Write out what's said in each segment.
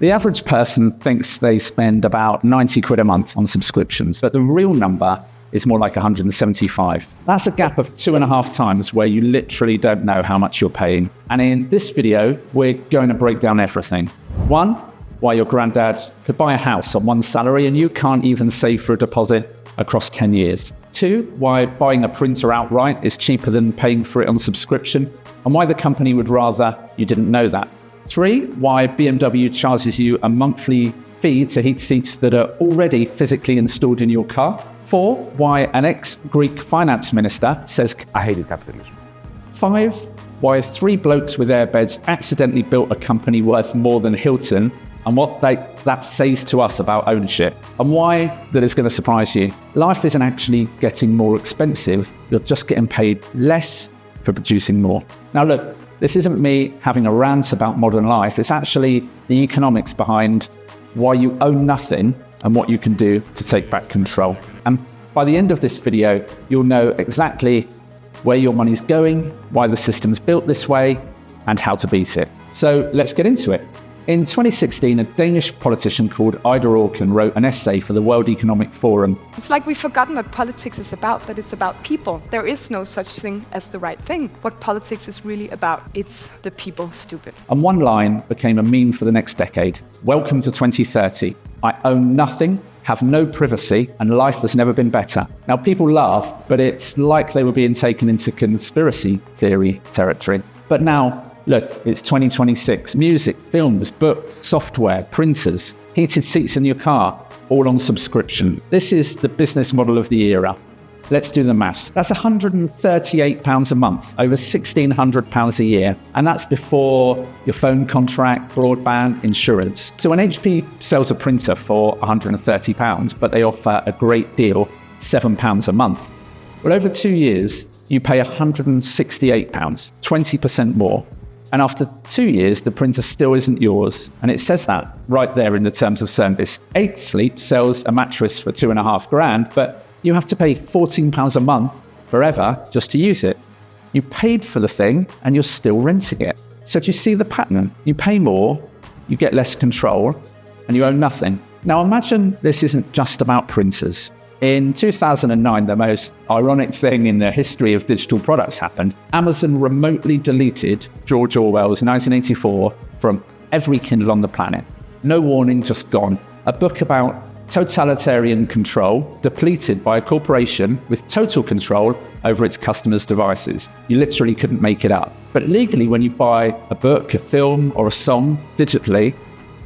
The average person thinks they spend about 90 quid a month on subscriptions, but the real number is more like 175. That's a gap of 2.5 times where you literally don't know how much you're paying. And in this video, we're going to break down everything. 1, why your granddad could buy a house on one salary and you can't even save for a deposit across 10 years. 2, why buying a printer outright is cheaper than paying for it on subscription, and why the company would rather you didn't know that. 3, why BMW charges you a monthly fee to heat seats that are already physically installed in your car. 4, why an ex-Greek finance minister says, I hated capitalism. 5, why 3 blokes with airbeds accidentally built a company worth more than Hilton, and what that says to us about ownership. And why that is going to surprise you. Life isn't actually getting more expensive, you're just getting paid less for producing more. Now look, this isn't me having a rant about modern life, it's actually the economics behind why you own nothing and what you can do to take back control. And by the end of this video, you'll know exactly where your money's going, why the system's built this way, and how to beat it. So let's get into it. In 2016, a Danish politician called Ida Auken wrote an essay for the World Economic Forum. It's like we've forgotten what politics is about, that it's about people. There is no such thing as the right thing. What politics is really about, it's the people stupid. And one line became a meme for the next decade. Welcome to 2030. I own nothing, have no privacy, and life has never been better. Now people laugh, but it's like they were being taken into conspiracy theory territory. But now, look, it's 2026. Music, films, books, software, printers, heated seats in your car, all on subscription. This is the business model of the era. Let's do the maths. That's £138 a month, over £1,600 a year. And that's before your phone contract, broadband, insurance. So when HP sells a printer for £130, but they offer a great deal, £7 a month. Well, over 2 years, you pay £168, 20% more. And after 2 years, the printer still isn't yours. And it says that right there in the terms of service. 8 Sleep sells a mattress for $2.5 grand, but you have to pay £14 a month forever just to use it. You paid for the thing and you're still renting it. So do you see the pattern? You pay more, you get less control, and you own nothing. Now imagine this isn't just about printers. In 2009, the most ironic thing in the history of digital products happened. Amazon remotely deleted George Orwell's 1984 from every Kindle on the planet. No warning, just gone. A book about totalitarian control, depleted by a corporation with total control over its customers' devices. You literally couldn't make it up. But legally, when you buy a book, a film, or a song digitally,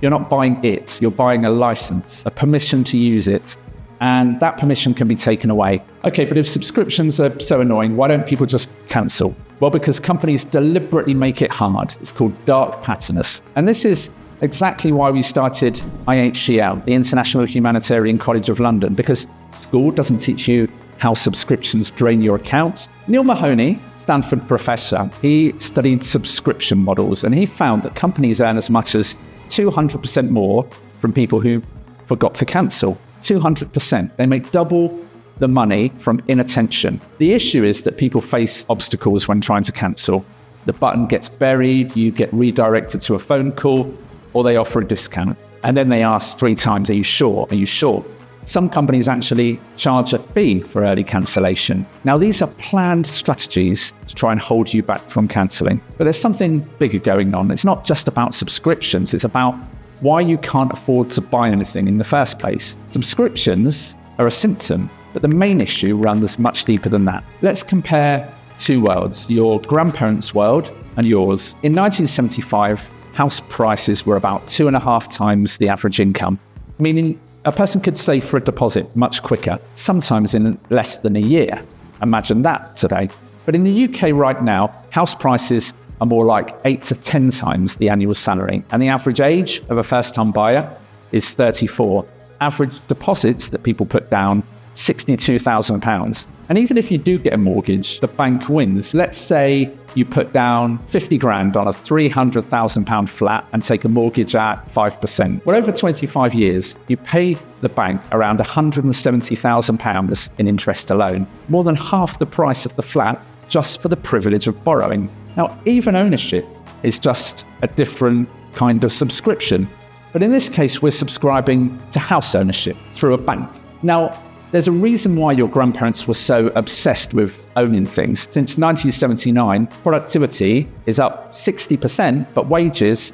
you're not buying it, you're buying a license, a permission to use it. And that permission can be taken away. Okay, but if subscriptions are so annoying, why don't people just cancel? Well, because companies deliberately make it hard. It's called dark patterns. And this is exactly why we started IHCL, the International Humanitarian College of London, because school doesn't teach you how subscriptions drain your accounts. Neil Mahoney, Stanford professor, he studied subscription models, and he found that companies earn as much as 200% more from people who forgot to cancel. 200%. They make double the money from inattention. The issue is that people face obstacles when trying to cancel. The button gets buried, you get redirected to a phone call, or they offer a discount. And then they ask 3 times, are you sure? Are you sure? Some companies actually charge a fee for early cancellation. Now, these are planned strategies to try and hold you back from cancelling. But there's something bigger going on. It's not just about subscriptions, it's about why you can't afford to buy anything in the first place. Subscriptions are a symptom, but the main issue runs much deeper than that. Let's compare 2 worlds, your grandparents' world and yours. In 1975, house prices were about 2.5 times the average income, meaning a person could save for a deposit much quicker, sometimes in less than a year. Imagine that today. But in the UK right now, house prices are more like 8 to 10 times the annual salary. And the average age of a first-time buyer is 34. Average deposits that people put down, £62,000. And even if you do get a mortgage, the bank wins. Let's say you put down 50 grand on a £300,000 flat and take a mortgage at 5%. Well, over 25 years, you pay the bank around £170,000 in interest alone, more than half the price of the flat just for the privilege of borrowing. Now, even ownership is just a different kind of subscription. But in this case, we're subscribing to house ownership through a bank. Now, there's a reason why your grandparents were so obsessed with owning things. Since 1979, productivity is up 60%, but wages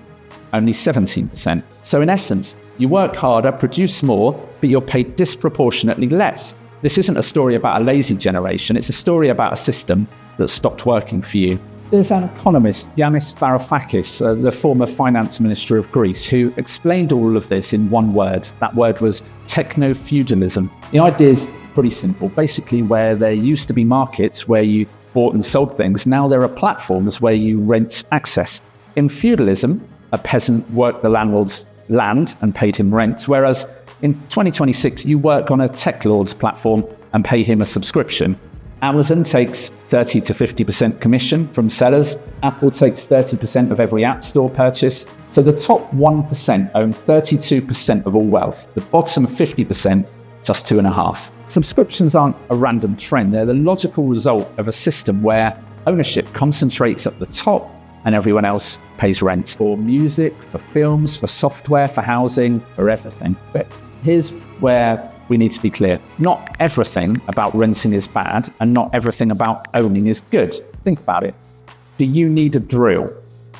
only 17%. So in essence, you work harder, produce more, but you're paid disproportionately less. This isn't a story about a lazy generation, it's a story about a system that stopped working for you. There's an economist, Yanis Varoufakis, the former finance minister of Greece, who explained all of this in one word. That word was Technofeudalism. The idea is pretty simple. Basically, where there used to be markets where you bought and sold things, now there are platforms where you rent access. In feudalism, a peasant worked the landlord's land and paid him rent, whereas in 2026, you work on a tech lord's platform and pay him a subscription. Amazon takes 30 to 50% commission from sellers. Apple takes 30% of every App Store purchase. So the top 1% own 32% of all wealth. The bottom 50%, just 2.5%. Subscriptions aren't a random trend. They're the logical result of a system where ownership concentrates at the top and everyone else pays rent for music, for films, for software, for housing, for everything. But here's where we need to be clear. Not everything about renting is bad, and not everything about owning is good. Think about it. Do you need a drill?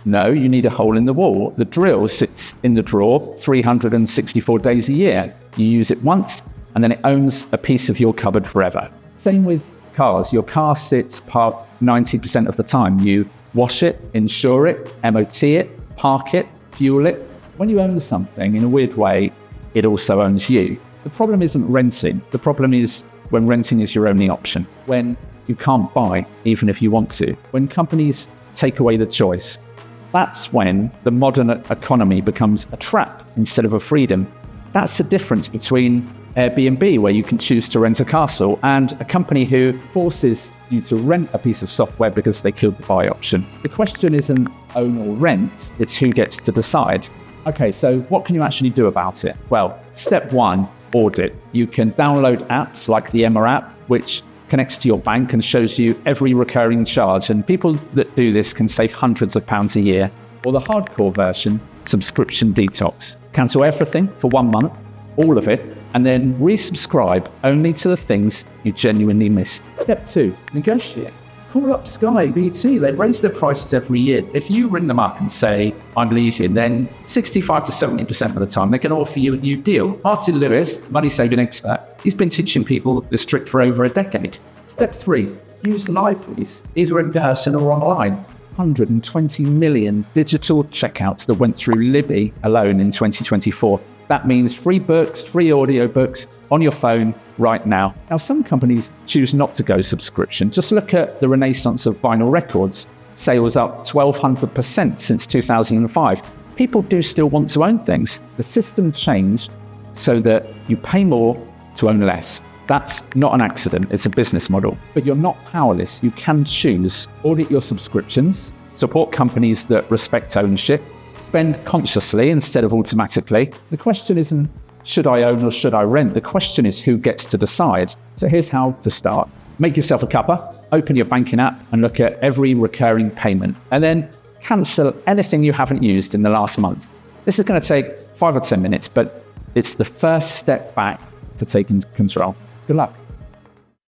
No, you need a hole in the wall. The drill sits in the drawer 364 days a year. You use it once, and then it owns a piece of your cupboard forever. Same with cars. Your car sits parked 90% of the time. You wash it, insure it, MOT it, park it, fuel it. When you own something, in a weird way, it also owns you. The problem isn't renting. The problem is when renting is your only option, when you can't buy, even if you want to, when companies take away the choice. That's when the modern economy becomes a trap instead of a freedom. That's the difference between Airbnb, where you can choose to rent a castle, and a company who forces you to rent a piece of software because they killed the buy option. The question isn't own or rent, it's who gets to decide. Okay, so what can you actually do about it? Well, step one, audit. You can download apps like the Emma app, which connects to your bank and shows you every recurring charge. And people that do this can save hundreds of pounds a year. Or the hardcore version, subscription detox. Cancel everything for 1 month, all of it, and then resubscribe only to the things you genuinely missed. Step two, negotiate. Call up Sky, BT, they raise their prices every year. If you ring them up and say, I'm leaving, then 65 to 70% of the time, they can offer you a new deal. Martin Lewis, money-saving expert, he's been teaching people this trick for over a decade. Step three, use libraries, either in person or online. 120 million digital checkouts that went through Libby alone in 2024. That means free books, free audiobooks on your phone right now. Now, some companies choose not to go subscription. Just look at the renaissance of vinyl records. Sales up 1,200% since 2005. People do still want to own things. The system changed so that you pay more to own less. That's not an accident, it's a business model. But you're not powerless. You can choose. Audit your subscriptions, support companies that respect ownership, spend consciously instead of automatically. The question isn't, should I own or should I rent? The question is, who gets to decide? So here's how to start. Make yourself a cuppa, open your banking app and look at every recurring payment, and then cancel anything you haven't used in the last month. This is going to take 5 or 10 minutes, but it's the first step back to taking control. Good luck.